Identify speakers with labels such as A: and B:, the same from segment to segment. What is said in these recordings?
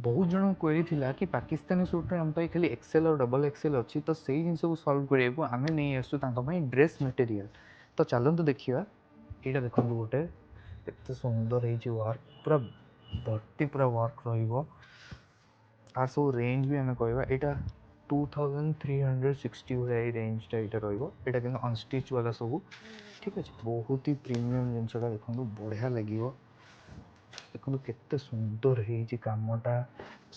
A: बहुत जन क्वेरी थिला कि पाकिस्तानी सूट आम खाली एक्सेल और डबल एक्सेल अच्छी तो से जिन को सल्व करने आम नहीं आसू ड्रेस मटेरियल तो चलते देखा यहाँ देखो गोटे एत सुंदर वर्क पूरा भर्ती पूरा वर्क रार सब रेंज भी आम कह यहाँ 2360 भाई रेंजटा यहाँ रहा कि अनस्टिच वाला सब ठीक अच्छे बहुत ही प्रीमियम जिनसा देखो बढ़िया लगे देखो केते सुंदर है कामटा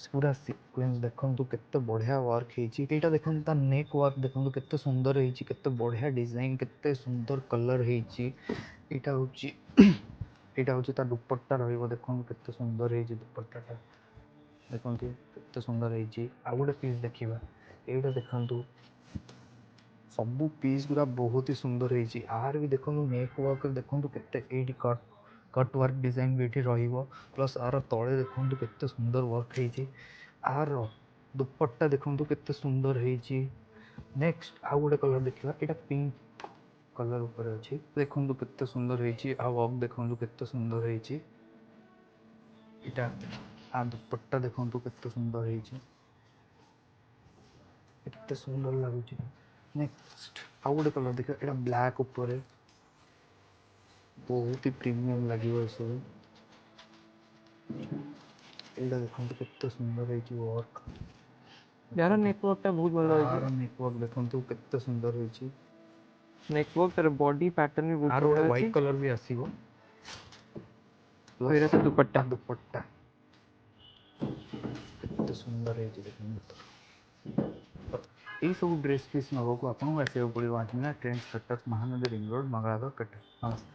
A: पूरा सिक्वेन्स देखो केते बढ़िया वर्क है देखो नेक वर्क देखो केते सुंदर है केते बढ़िया डिजाइन केते सुंदर कलर है हूँ दुपट्टा देखो केते सुंदर है दुपट्टा देखो केते सुंदर है आ गोटे पीस देखा यहाँ देखो सब पीस गुरा बहुत ही सुंदर है आर भी देखो नेक वर्क देखो केते कट वर्क डिजाइन भी ये रही प्लस आर तले देखो केते सुंदर वर्क है आर दुपट्टा देखो केते सुंदर है नेक्स्ट आउ गोटे कलर देखा यहाँ पिंक कलर ऊपर अच्छी देखो केते सुंदर है वर्क देखो केते सुंदर है आ दुपट्टा देखो केते सुंदर है केते सुंदर लगुच नेक्स्ट आउ गोटे कलर देखा यहाँ ब्लैक ऊपर बहुत ही प्रीमियम लगे सब यहाँ देखो केते सुंदर है वर्क
B: यार नेटवर्कटा बहुत भल
A: यार नेटवर्क देखो केते सुंदर है
B: नेटवर्क तर बॉडी पैटर्न भी बहुत
A: आर गोटे व्हाइट कलर भी आसीबो
B: प्लस दुपट्टा
A: दुपट्टा केते सुंदर है देखो यही सब ड्रेस पीस नवा को आपको आसो पड़ो आज trend starters Mahanadi ring road मंगलाधर कटक नमस्ते।